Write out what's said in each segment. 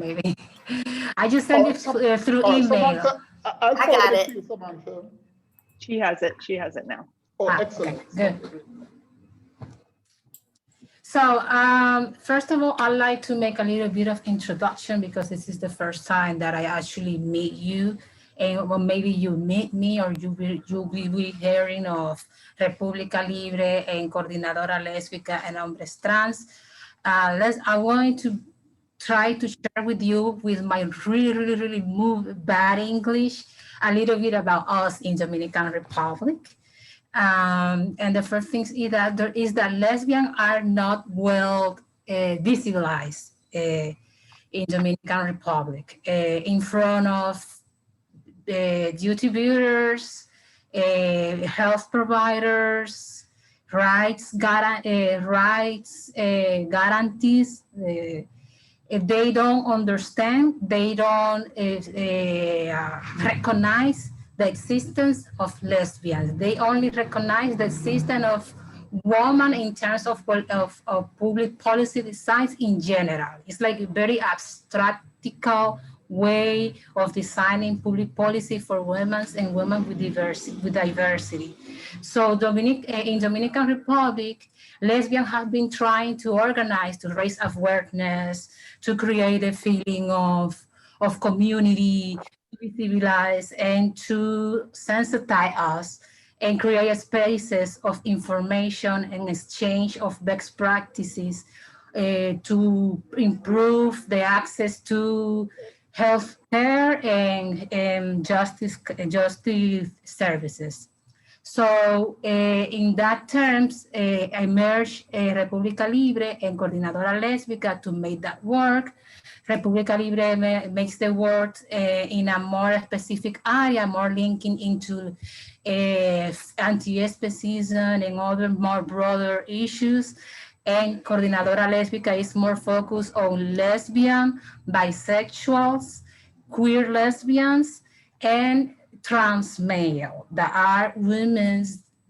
maybe. I just sent it through email. Samantha, I'll I got it. to you, Samantha. She has it. She has it now. Oh, excellent. Okay, good. So first of all, I'd like to make a little bit of introduction because this is the first time that I actually meet you. And well, maybe you meet me or you'll be hearing of República Libre and Coordinadora Lésbica and Hombres Trans. I want to try to share with you with my really bad English, a little bit about us in Dominican Republic. And the first thing is that lesbians are not well visibilized in Dominican Republic in front of distributors, health providers, rights guarantees. If they don't understand, they don't recognize the existence of lesbians. They only recognize the existence of women in terms of public policy designs in general. It's like a very abstractical way of designing public policy for women and women with diversity. So in Dominican Republic, lesbians have been trying to organize, to raise awareness, to create a feeling of community, to be civilized, and to sensitize us and create spaces of information and exchange of best practices to improve the access to health care and justice services. So in that terms, emerged República Libre and Coordinadora Lésbica to make that work. República Libre makes the work in a more specific area, more linking into anti-especism and other more broader issues. And Coordinadora Lésbica is more focused on lesbian, bisexuals, queer lesbians, and trans male that are women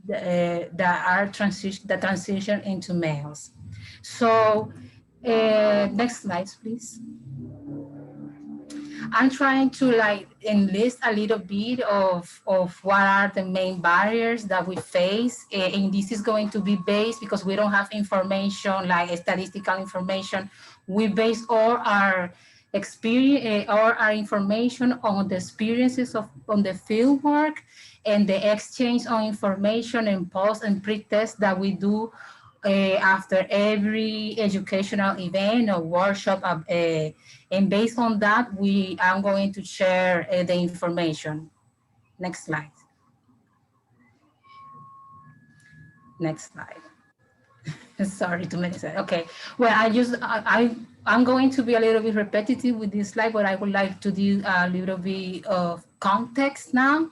that transition into males. So next slide, please. I'm trying to enlist a little bit of what are the main barriers that we face. And this is going to be based because we don't have information like statistical information. We base all our experience or our information on the experiences on the field work and the exchange of information and post and pre-test that we do after every educational event or workshop. And based on that, I'm going to share the information. Next slide. Next slide. Sorry, 2 minutes. Okay. Well, I'm going to be a little bit repetitive with this slide, but I would like to do a little bit of context now.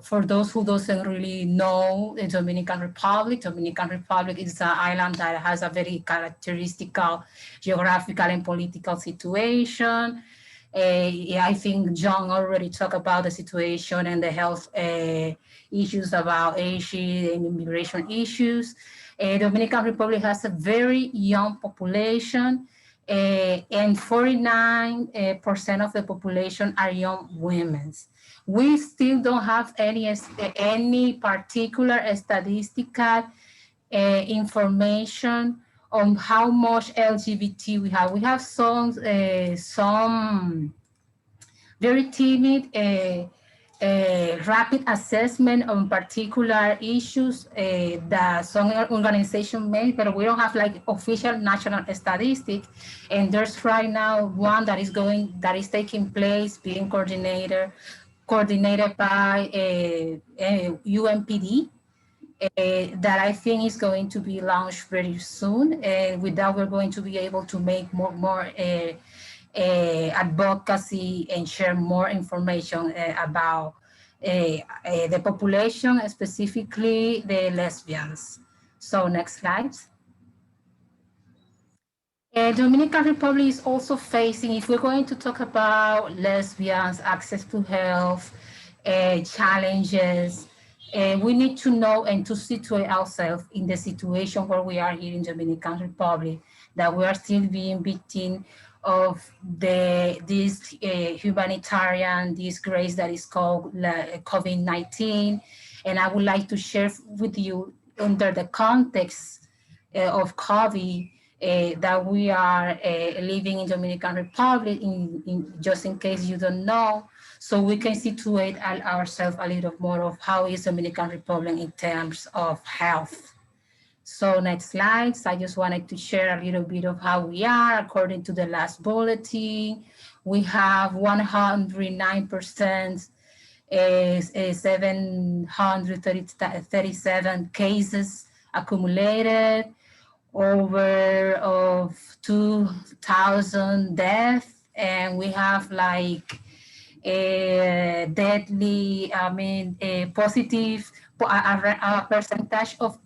For those who doesn't really know the Dominican Republic is an island that has a very characteristic geographical and political situation. I think John already talked about the situation and the health issues about Asia and immigration issues. Dominican Republic has a very young population, and 49% of the population are young women. We still don't have any particular statistical information on how much LGBT we have. We have some very timid rapid assessment on particular issues that some organizations make, but we don't have official national statistics. And there's right now one that is taking place, being coordinated by UNPD, that I think is going to be launched very soon. And with that, we're going to be able to make more advocacy and share more information about the population, specifically the lesbians. So next slide. Dominican Republic is also facing, if we're going to talk about lesbians, access to health, challenges, we need to know and to situate ourselves in the situation where we are here in Dominican Republic, that we are still being victim of this humanitarian disgrace that is called COVID-19. And I would like to share with you under the context of COVID that we are living in Dominican Republic, just in case you don't know, so we can situate ourselves a little more of how is Dominican Republic in terms of health. So next slides, I just wanted to share a little bit of how we are according to the last bulletin. We have 109%, 737 cases accumulated, over of 2,000 deaths, and we have like a deadly, positive, a percentage of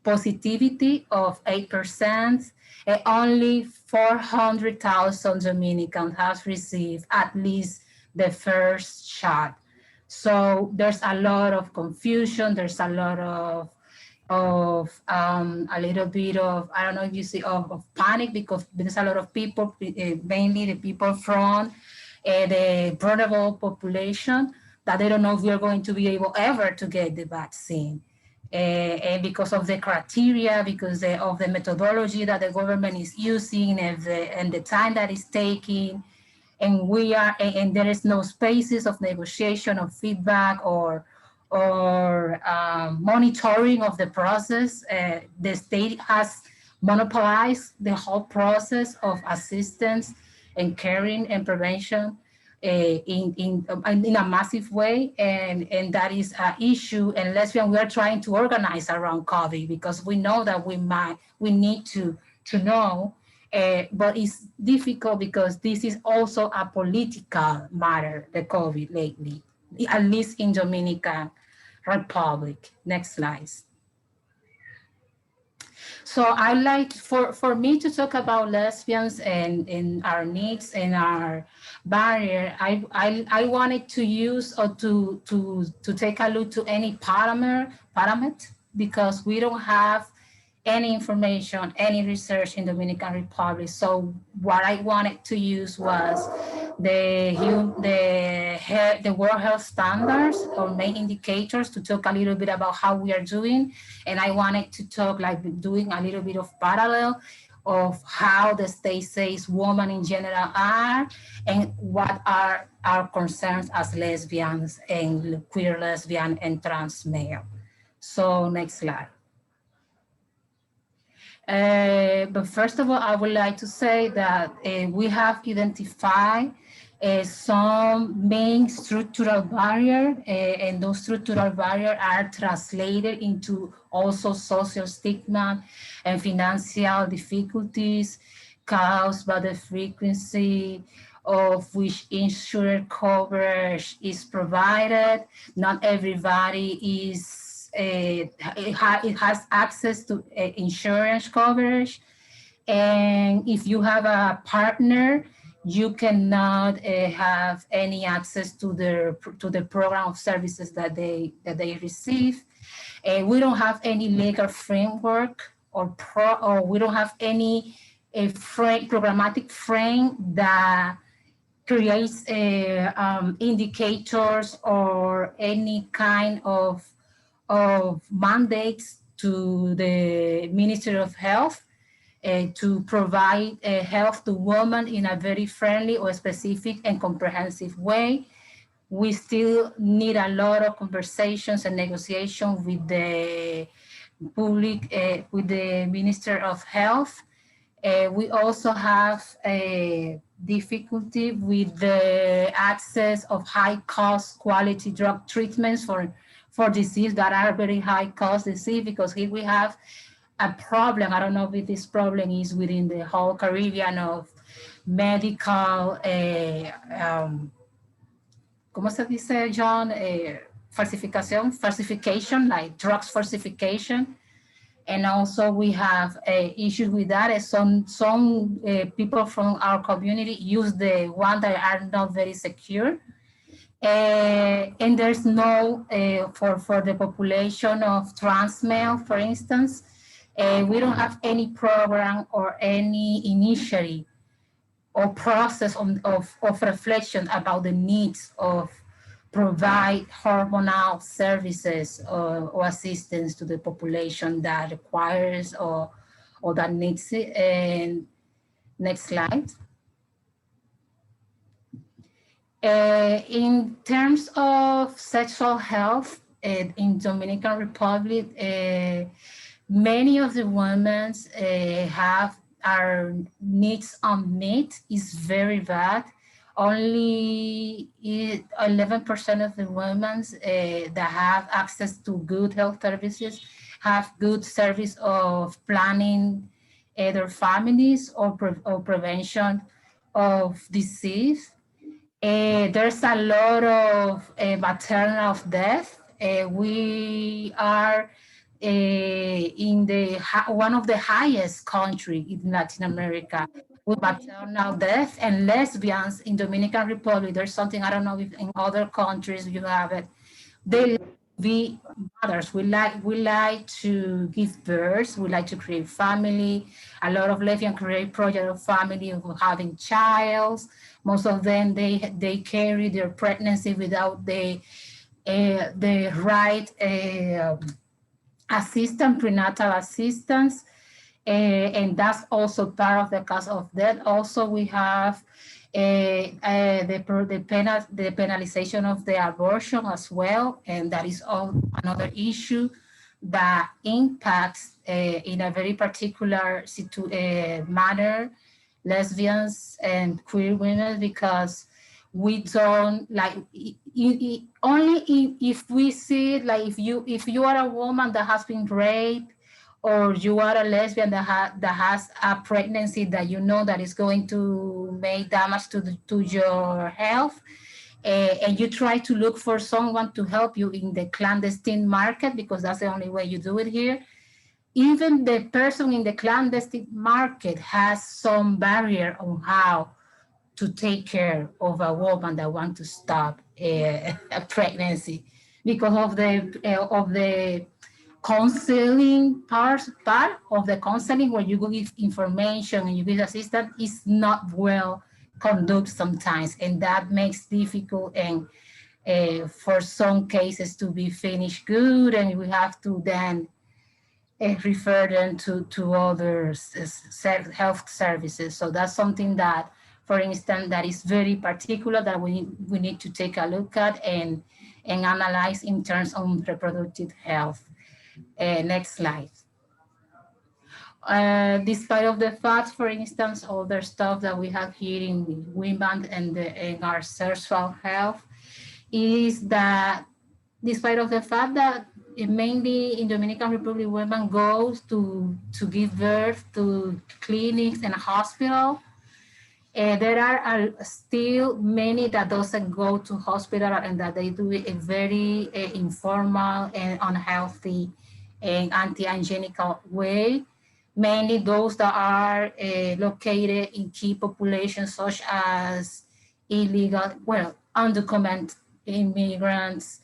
positivity of 8%. And only 400,000 Dominicans have received at least the first shot. So there's a lot of confusion. There's a lot of a little bit of, I don't know if you see, of panic, because there's a lot of people, mainly the people from the vulnerable population, that they don't know if we're going to be able ever to get the vaccine. And because of the criteria, because of the methodology that the government is using, and the time that it's taking, and there is no spaces of negotiation, of feedback, or monitoring of the process. The state has monopolized the whole process of assistance and caring and prevention in a massive way, and that is an issue. And Lesbian, we are trying to organize around COVID, because we know that we need to know, but it's difficult because this is also a political matter, the COVID lately, at least in Dominican Republic. Next slide. So I like for me to talk about lesbians and our needs and our barrier. I wanted to use or to take a look to any parameter, because we don't have any information, any research in Dominican Republic. So what I wanted to use was the World Health Standards, or main indicators, to talk a little bit about how we are doing. And I wanted to talk, like, doing a little bit of parallel of how the state says women in general are, and what are our concerns as lesbians and queer lesbian and trans male. So next slide. But first of all, I would like to say that we have identified some main structural barriers, and those structural barriers are translated into also social stigma and financial difficulties caused by the frequency of which insurance coverage is provided. Not everybody it has access to insurance coverage, and if you have a partner, you cannot have any access to the program of services that they receive. We don't have any legal framework, or we don't have any programmatic frame that creates indicators or any kind of mandates to the Ministry of Health to provide health to women in a very friendly or specific and comprehensive way. We still need a lot of conversations and negotiation with the public, with the Minister of Health. We also have a difficulty with the access of high cost quality drug treatments for disease that are very high cost disease, because here we have a problem. I don't know if this problem is within the whole Caribbean of medical, ¿cómo se dice, John? Falsification, like drugs falsification. And also we have issues with that. Some people from our community use the one that are not very secure. And there's no, for the population of trans male, for instance, We don't have any program or any initiative or process of reflection about the needs of provide hormonal services or assistance to the population that requires or that needs it. And next slide. In terms of sexual health in Dominican Republic, many of the women have our needs unmet is very bad. Only 11% of the women that have access to good health services have good service of planning their families or prevention of disease. There's a lot of maternal death. We are in the one of the highest country in Latin America with maternal death, and lesbians in Dominican Republic. There's something, I don't know if in other countries you have it. They be mothers. We like to give birth. We like to create family. A lot of lesbians create project of family of having child. Most of them they carry their pregnancy without the right assistance, prenatal assistance, and that's also part of the cause of death. Also, we have the penalization of the abortion as well, and that is all another issue that impacts in a very particular manner lesbians and queer women, because we don't like only if we see it, like if you are a woman that has been raped, or you are a lesbian that has a pregnancy that you know that is going to make damage to your health, and you try to look for someone to help you in the clandestine market, because that's the only way you do it here. Even the person in the clandestine market has some barrier on how to take care of a woman that wants to stop a pregnancy, because of the counseling part of the counseling, where you give information and you give assistance, is not well conducted sometimes, and that makes difficult and for some cases to be finished good, and we have to then refer them to other health services. So that's something that, for instance, that is very particular that we need to take a look at and analyze in terms of reproductive health. Next slide. Despite of the fact, for instance, all the stuff that we have here in women and in our sexual health, is that despite of the fact that mainly in Dominican Republic, women go to give birth to clinics and hospital, there are still many that doesn't go to hospital, and that they do it in very informal and unhealthy and anti-hygienical way. Mainly those that are located in key populations such as illegal, well, undocumented immigrants,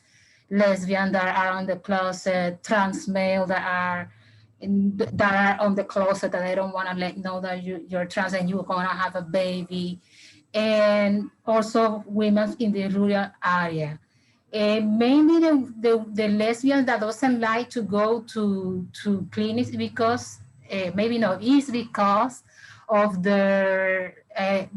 lesbians that are on the closet, trans male that are on the closet, that they don't want to let know that you're trans and you're going to have a baby, and also women in the rural area. Mainly the lesbians that doesn't like to go to clinics, because maybe not, is because of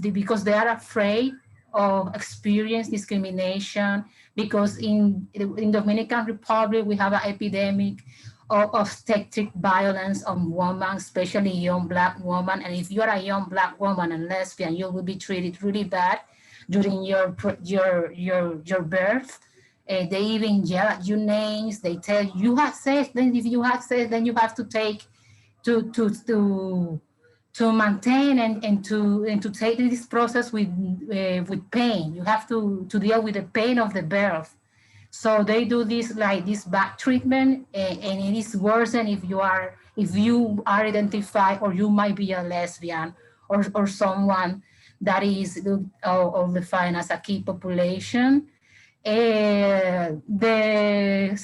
because they are afraid of experience discrimination, because in Dominican Republic we have an epidemic of obstetric violence on women, especially young Black women. And if you are a young Black woman and lesbian, you will be treated really bad during your birth. They even yell at you names. They tell you have sex. Then if you have sex, then you have to take to maintain and to take this process with pain. You have to deal with the pain of the birth. So they do this like this back treatment, and it is worse than if you are identified, or you might be a lesbian or someone that is defined as a key population. The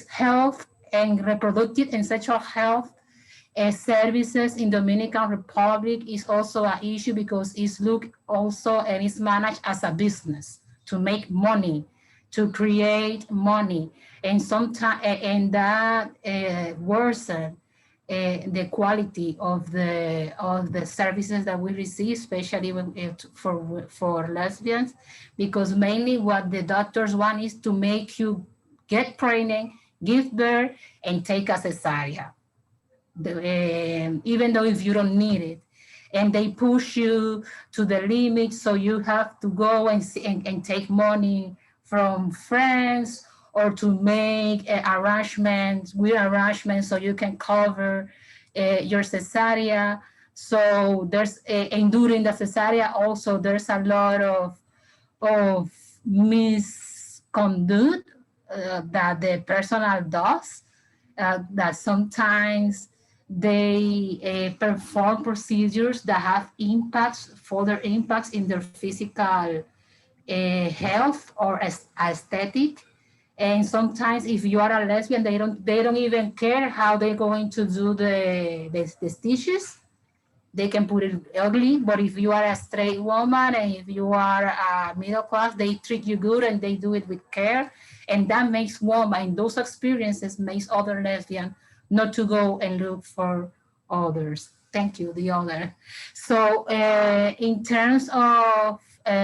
health and reproductive and sexual health Services in Dominican Republic is also an issue because it's looked also and it's managed as a business to make money, to create money, and sometimes and that worsen the quality of the services that we receive, especially when for lesbians, because mainly what the doctors want is to make you get pregnant, give birth, and take a cesarean, even though if you don't need it. And they push you to the limit, so you have to go and take money from friends or to make arrangements, weird arrangements, so you can cover your cesarean. So there's, and during the cesarean also, there's a lot of misconduct that the personnel does, that sometimes they perform procedures that have impacts, further impacts in their physical health or aesthetic. And sometimes if you are a lesbian, they don't even care how they're going to do the stitches. They can put it ugly, but if you are a straight woman and if you are a middle class, they treat you good and they do it with care. And that makes woman, those experiences makes other lesbian not to go and look for others. Thank you, the other. So in terms of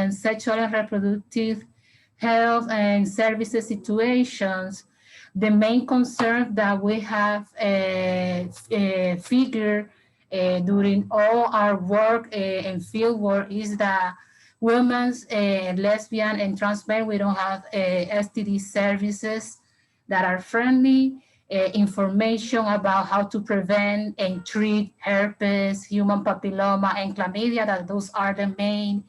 sexual and reproductive health and services situations, the main concern that we have figured during all our work and field work is that women's, lesbian, and trans men, we don't have STD services that are friendly, information about how to prevent and treat herpes, human papilloma, and chlamydia, that those are the main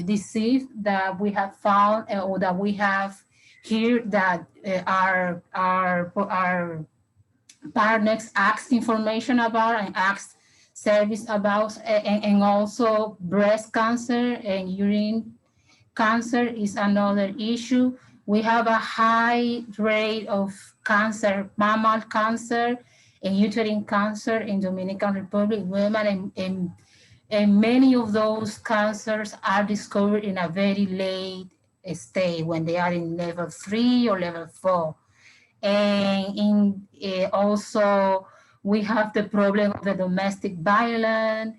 disease that we have found or that we have here that our partners ask information about and ask service about, and also breast cancer and urine cancer is another issue. We have a high rate of cancer, mammal cancer and uterine cancer in Dominican Republic, women, and many of those cancers are discovered in a very late stage when they are in level 3 or level 4. And also we have the problem of the domestic violence,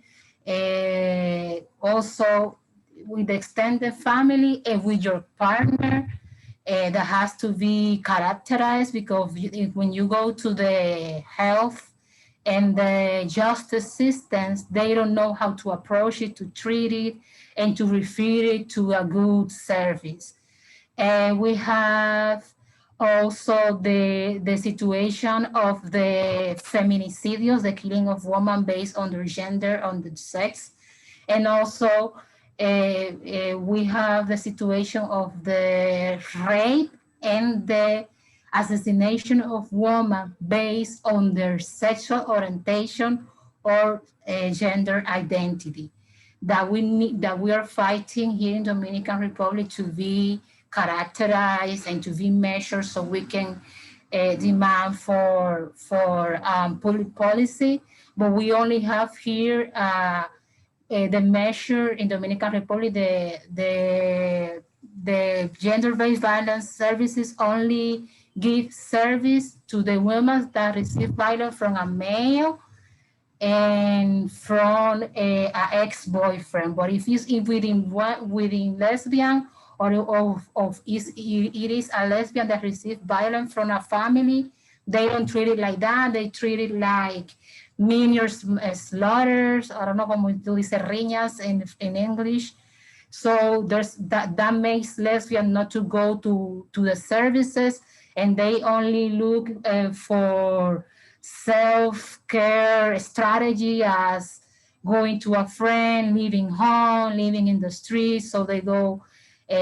also with the extended family and with your partner, that has to be characterized, because when you go to the health and the justice systems, they don't know how to approach it, to treat it, and to refer it to a good service. And we have also the situation of the feminicidios, the killing of women based on their gender, on the sex. And also we have the situation of the rape and the assassination of women based on their sexual orientation or gender identity, that we are fighting here in Dominican Republic to be characterized and to be measured, so we can demand for public policy. But we only have here the measure in Dominican Republic, the gender-based violence services only give service to the women that receive violence from a male and from a ex-boyfriend. But if it's within lesbian, or it is a lesbian that receives violence from a family, they don't treat it like that. They treat it like minior slaughters. I don't know how to dice riñas in English. So there's that makes lesbian not to go to the services, and they only look for self-care strategy as going to a friend, leaving home, living in the streets. So they go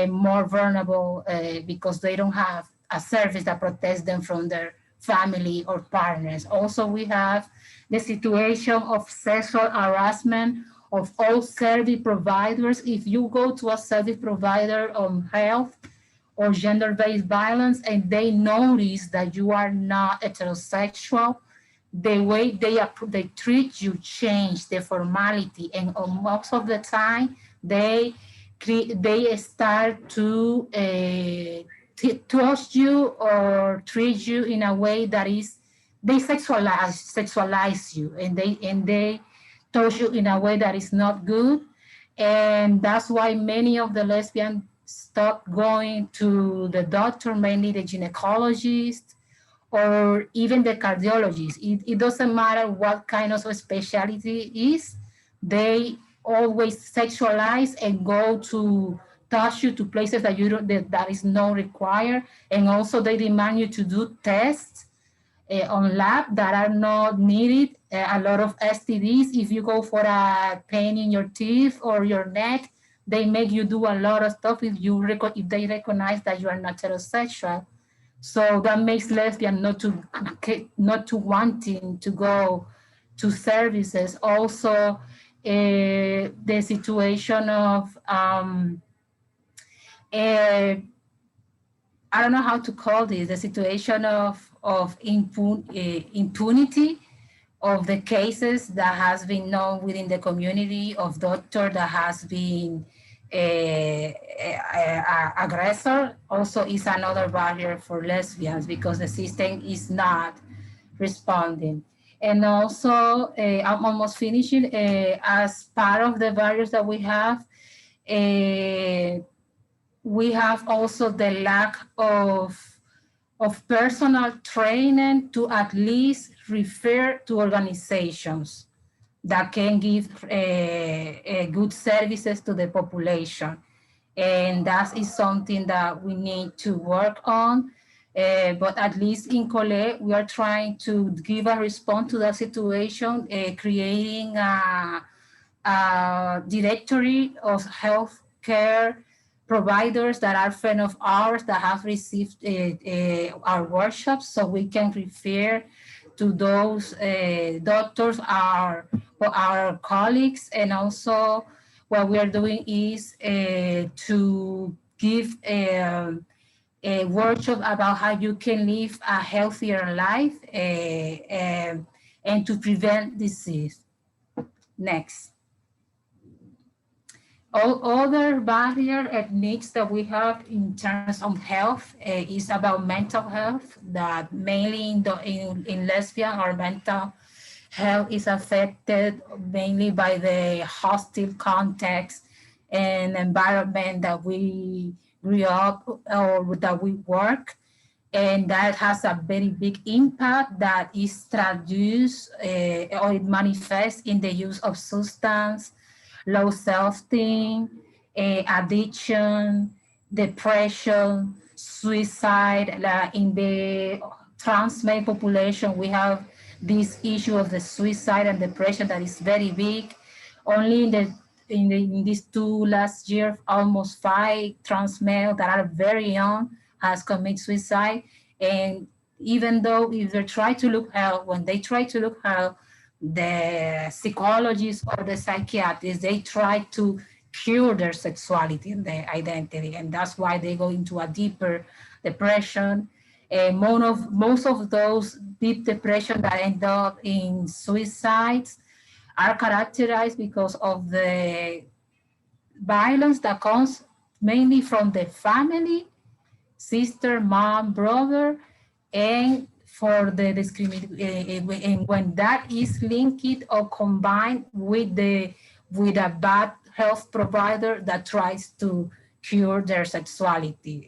more vulnerable because they don't have a service that protects them from their family or partners. Also, we have the situation of sexual harassment of all service providers. If you go to a service provider on health or gender-based violence and they notice that you are not heterosexual, the way they treat you change the formality, and most of the time they start to trust you or treat you in a way that is they sexualize you, and they touch you in a way that is not good. And that's why many of the lesbians stop going to the doctor, mainly the gynecologist or even the cardiologist. It doesn't matter what kind of specialty it is, they always sexualize and go to touch you to places that you don't that is not required. And also they demand you to do tests on lab that are not needed. A lot of STDs, if you go for a pain in your teeth or your neck, they make you do a lot of stuff if they recognize that you are not heterosexual. So that makes lesbian not to wanting to go to services. Also, the situation of I don't know how to call this, the situation of impunity of the cases that has been known within the community of doctor that has been aggressor also is another barrier for lesbians because the system is not responding. And also, I'm almost finishing, as part of the barriers that we have also the lack of personal training to at least refer to organizations that can give good services to the population. And that is something that we need to work on. But at least in COLEHT, we are trying to give a response to that situation, creating a directory of healthcare providers that are friends of ours that have received our workshops, so we can refer to those doctors, our colleagues. And also what we are doing is to give a workshop about how you can live a healthier life and to prevent disease. Next. All other barrier and needs that we have in terms of health is about mental health, that mainly in lesbian, our mental health is affected mainly by the hostile context and environment that we grew up or that we work. And that has a very big impact that is traduced or it manifests in the use of substance, low self-esteem, addiction, depression, suicide. In the trans male population, we have this issue of the suicide and depression that is very big. Only in these two last year, almost 5 trans males that are very young has committed suicide. And even though if they try to look help, when they try to look help, the psychologists or the psychiatrists, they try to cure their sexuality and their identity. And that's why they go into a deeper depression. And most of those deep depression that end up in suicides are characterized because of the violence that comes mainly from the family, sister, mom, brother, and for the discrimination, and when that is linked or combined with a bad health provider that tries to cure their sexuality.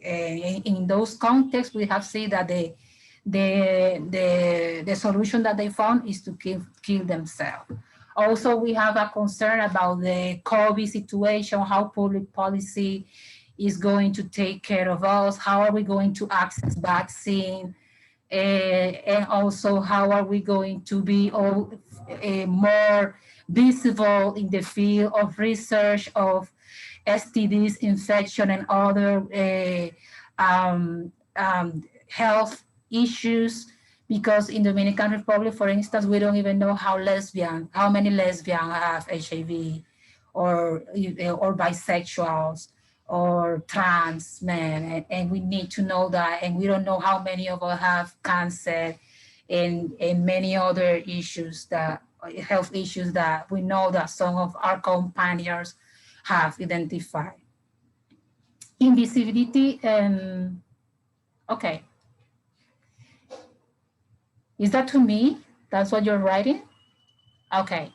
In those contexts, we have seen that the solution that they found is to kill themselves. Also, we have a concern about the COVID situation, how public policy is going to take care of us, how are we going to access vaccine, and also how are we going to be more visible in the field of research of STDs, infection, and other health issues. Because in Dominican Republic, for instance, we don't even know how many lesbians have HIV, or bisexuals, or trans men, and we need to know that. And we don't know how many of us have cancer, and many other issues that health issues that we know that some of our companions have identified. Invisibility, okay. Is that to me? That's what you're writing? Okay.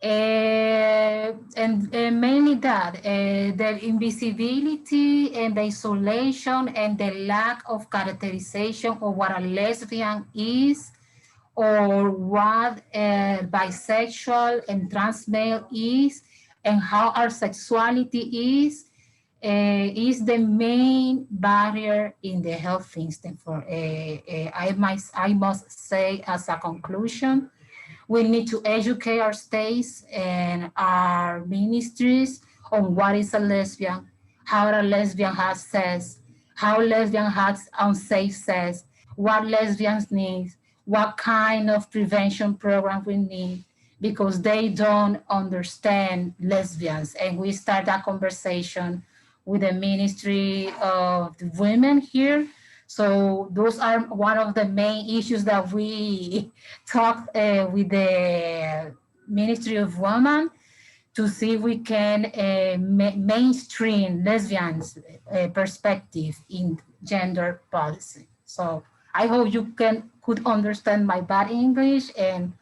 And mainly that, the invisibility and the isolation and the lack of characterization of what a lesbian is or what bisexual and trans male is and how our sexuality is the main barrier in the health system. I must say as a conclusion, we need to educate our states and our ministries on what is a lesbian, how a lesbian has sex, how lesbian has unsafe sex, what lesbians need, what kind of prevention program we need, because they don't understand lesbians. And we start that conversation with the Ministry of the Women here. So those are one of the main issues that we talked with the Ministry of Women to see if we can mainstream lesbians' perspective in gender policy. So I hope you could understand my bad English, and